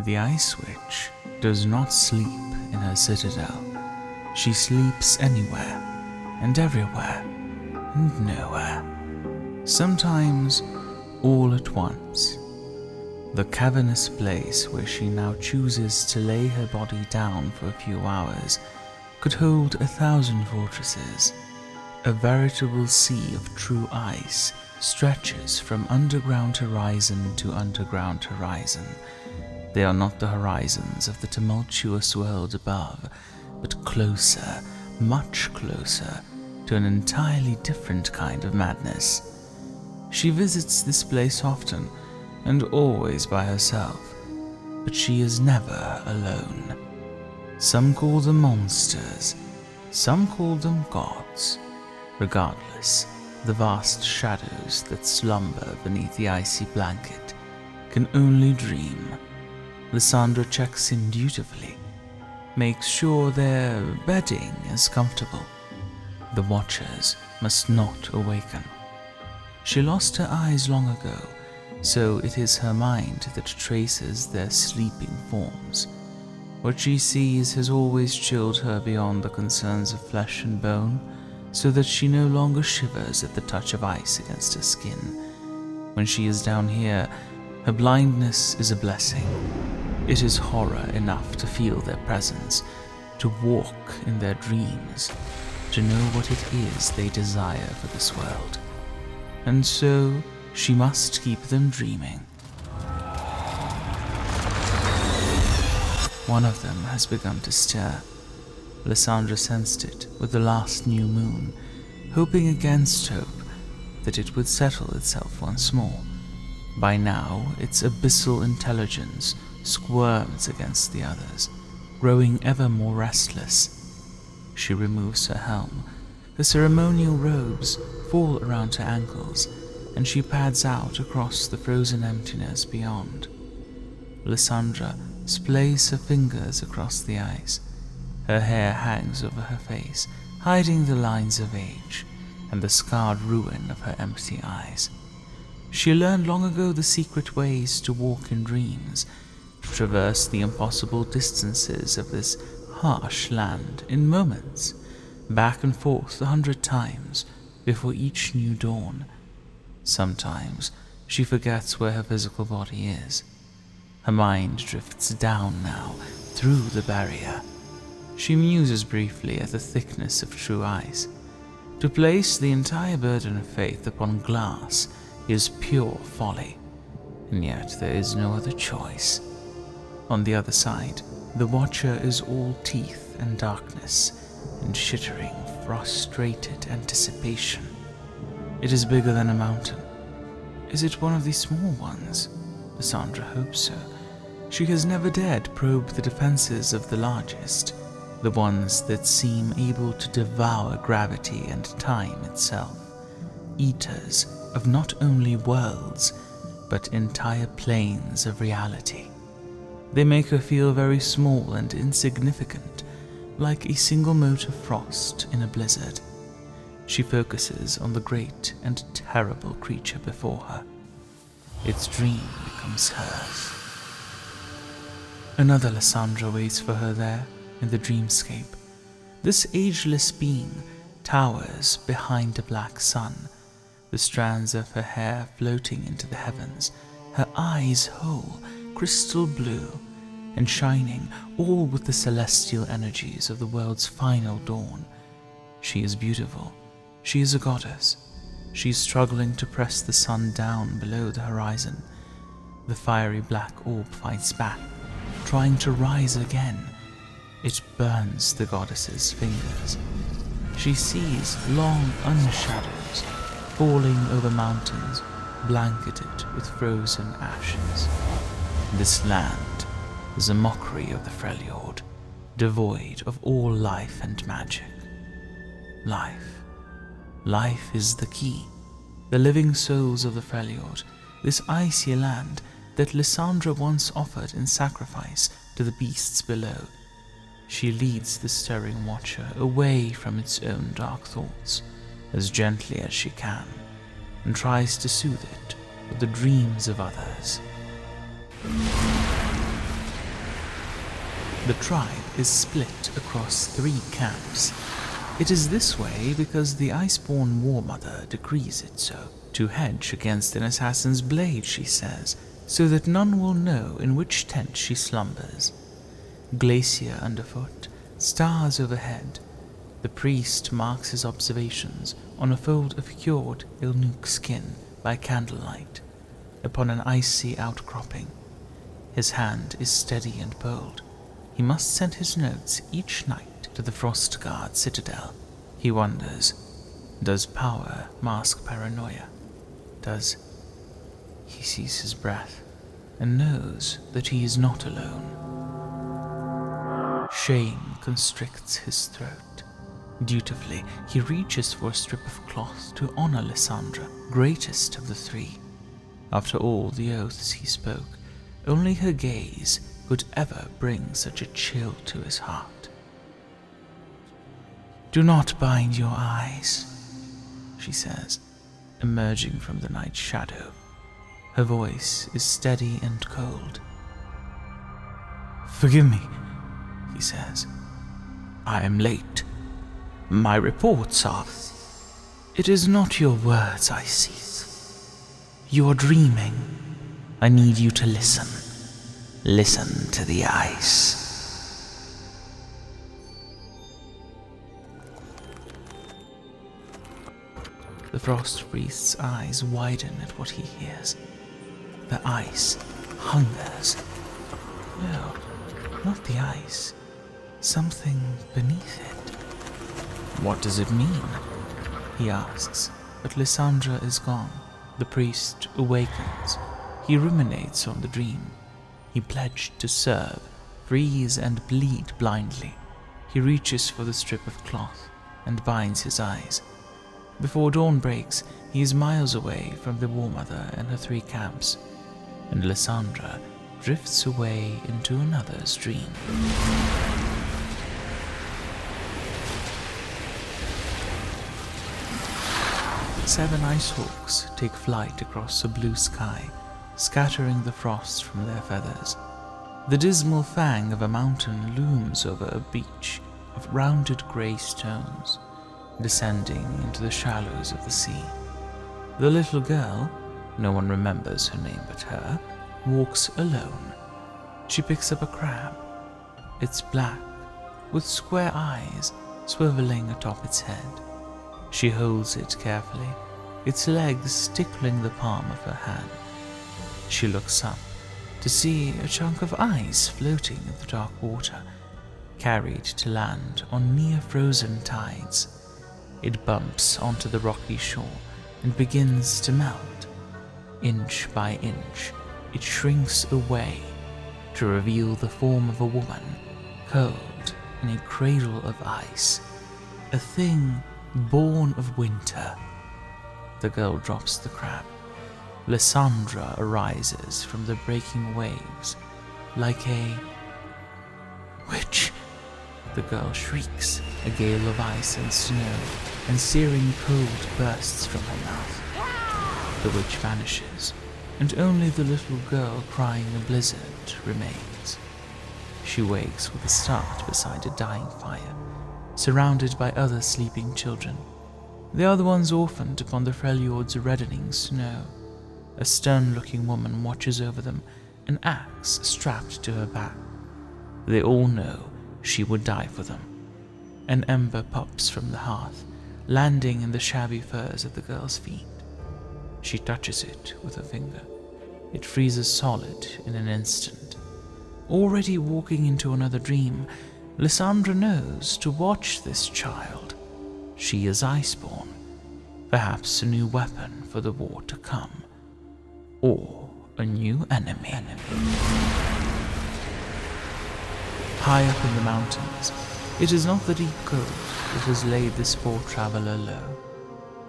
The Ice Witch does not sleep in her citadel. She sleeps anywhere and everywhere and nowhere. Sometimes all at once. The cavernous place where she now chooses to lay her body down for a few hours could hold 1,000 fortresses. A veritable sea of true ice stretches from underground horizon to underground horizon. They are not the horizons of the tumultuous world above, but closer, much closer, to an entirely different kind of madness. She visits this place often, and always by herself, but she is never alone. Some call them monsters, some call them gods. Regardless, the vast shadows that slumber beneath the icy blanket can only dream. Lissandra checks in dutifully, makes sure their bedding is comfortable. The watchers must not awaken. She lost her eyes long ago, so it is her mind that traces their sleeping forms. What she sees has always chilled her beyond the concerns of flesh and bone, so that she no longer shivers at the touch of ice against her skin. When she is down here, her blindness is a blessing. It is horror enough to feel their presence, to walk in their dreams, to know what it is they desire for this world. And so she must keep them dreaming. One of them has begun to stir. Lissandra sensed it with the last new moon, hoping against hope that it would settle itself once more. By now, its abyssal intelligence squirms against the others, growing ever more restless. She removes her helm. The ceremonial robes fall around her ankles, and she pads out across the frozen emptiness beyond. Lissandra splays her fingers across the ice. Her hair hangs over her face, hiding the lines of age and the scarred ruin of her empty eyes. She learned long ago the secret ways to walk in dreams, to traverse the impossible distances of this harsh land in moments, back and forth 100 times before each new dawn. Sometimes she forgets where her physical body is. Her mind drifts down now, through the barrier. She muses briefly at the thickness of true ice. To place the entire burden of faith upon glass is pure folly, and yet there is no other choice. On the other side, the Watcher is all teeth and darkness, and shittering, frustrated anticipation. It is bigger than a mountain. Is it one of these small ones? Lissandra hopes so. She has never dared probe the defenses of the largest, the ones that seem able to devour gravity and time itself, eaters of not only worlds, but entire planes of reality. They make her feel very small and insignificant, like a single mote of frost in a blizzard. She focuses on the great and terrible creature before her. Its dream becomes hers. Another Lissandra waits for her there in the dreamscape. This ageless being towers behind a black sun, the strands of her hair floating into the heavens, her eyes whole, crystal blue, and shining all with the celestial energies of the world's final dawn. She is beautiful. She is a goddess. She is struggling to press the sun down below the horizon. The fiery black orb fights back, trying to rise again. It burns the goddess's fingers. She sees long unshadows falling over mountains, blanketed with frozen ashes. This land is a mockery of the Freljord, devoid of all life and magic. Life. Life is the key. The living souls of the Freljord, this icy land that Lissandra once offered in sacrifice to the beasts below. She leads the stirring Watcher away from its own dark thoughts, as gently as she can, and tries to soothe it with the dreams of others. The tribe is split across 3 camps. It is this way because the Iceborn War Mother decrees it so, to hedge against an assassin's blade, she says, so that none will know in which tent she slumbers. Glacier underfoot, stars overhead. The priest marks his observations on a fold of cured Ilnuk skin by candlelight, upon an icy outcropping. His hand is steady and bold. He must send his notes each night to the Frostguard citadel. He wonders, does power mask paranoia? He sees his breath and knows that he is not alone. Shame constricts his throat. Dutifully, he reaches for a strip of cloth to honor Lissandra, greatest of the 3. After all the oaths he spoke, only her gaze could ever bring such a chill to his heart. "Do not bind your eyes," she says, emerging from the night shadow. Her voice is steady and cold. "Forgive me," he says. "I am late. My reports are..." "It is not your words I seek. You are dreaming. I need you to listen. Listen to the ice." The frost priest's eyes widen at what he hears. The ice hungers. No, not the ice. Something beneath it. "What does it mean?" he asks, but Lissandra is gone. The priest awakens. He ruminates on the dream. He pledged to serve, freeze, and bleed blindly. He reaches for the strip of cloth and binds his eyes. Before dawn breaks, he is miles away from the War Mother and her 3 camps, and Lissandra drifts away into another's dream. Seven ice hawks take flight across a blue sky, scattering the frost from their feathers. The dismal fang of a mountain looms over a beach of rounded grey stones, descending into the shallows of the sea. The little girl, no one remembers her name but her, walks alone. She picks up a crab. It's black, with square eyes swiveling atop its head. She holds it carefully, its legs tickling the palm of her hand. She looks up to see a chunk of ice floating in the dark water, carried to land on near-frozen tides. It bumps onto the rocky shore and begins to melt. Inch by inch, it shrinks away to reveal the form of a woman, curled in a cradle of ice, a thing born of winter. The girl drops the crab. Lissandra arises from the breaking waves like a witch. The girl shrieks. A gale of ice and snow and searing cold bursts from her mouth. The witch vanishes, and only the little girl crying a blizzard remains. She wakes with a start beside a dying fire, surrounded by other sleeping children. The other ones orphaned upon the Freljord's reddening snow. A stern-looking woman watches over them, an axe strapped to her back. They all know she would die for them. An ember pops from the hearth, landing in the shabby furs at the girl's feet. She touches it with her finger. It freezes solid in an instant. Already walking into another dream, Lissandra knows to watch this child. She is Iceborn, perhaps a new weapon for the war to come, or a new enemy. High up in the mountains, it is not the deep cold that has laid this poor traveler low.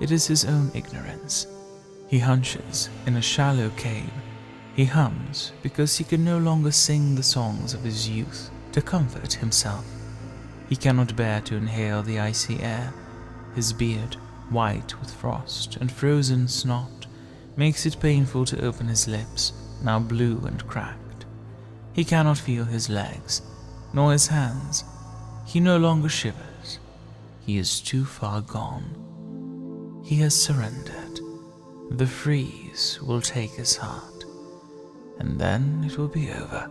It is his own ignorance. He hunches in a shallow cave. He hums because he can no longer sing the songs of his youth to comfort himself. He cannot bear to inhale the icy air. His beard, white with frost and frozen snot, makes it painful to open his lips, now blue and cracked. He cannot feel his legs. nor his hands. He no longer shivers. He is too far gone. He has surrendered. The freeze will take his heart, and then it will be over.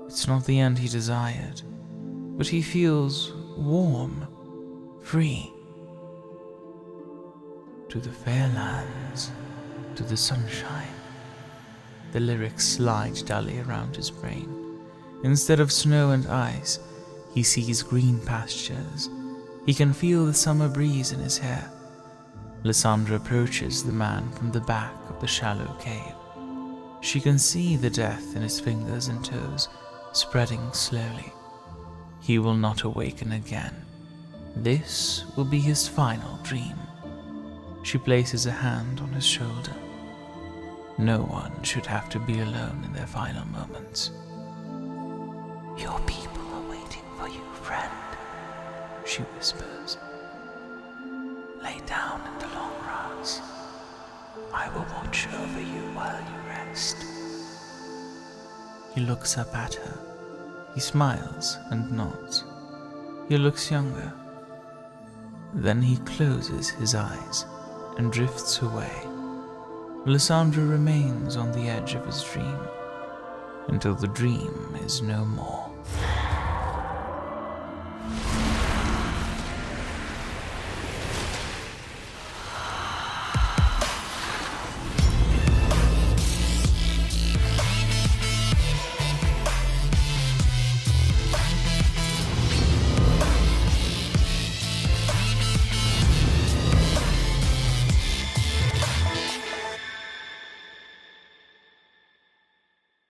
It's not the end he desired, but he feels warm, free. To the fair lands, to the sunshine. The lyrics slide dully around his brain. Instead of snow and ice, he sees green pastures. He can feel the summer breeze in his hair. Lissandra approaches the man from the back of the shallow cave. She can see the death in his fingers and toes, spreading slowly. He will not awaken again. This will be his final dream. She places a hand on his shoulder. No one should have to be alone in their final moments. "Your people are waiting for you, friend," she whispers. "Lay down in the long grass. I will watch over you while you rest." He looks up at her. He smiles and nods. He looks younger. Then he closes his eyes and drifts away. Lissandra remains on the edge of his dream until the dream is no more.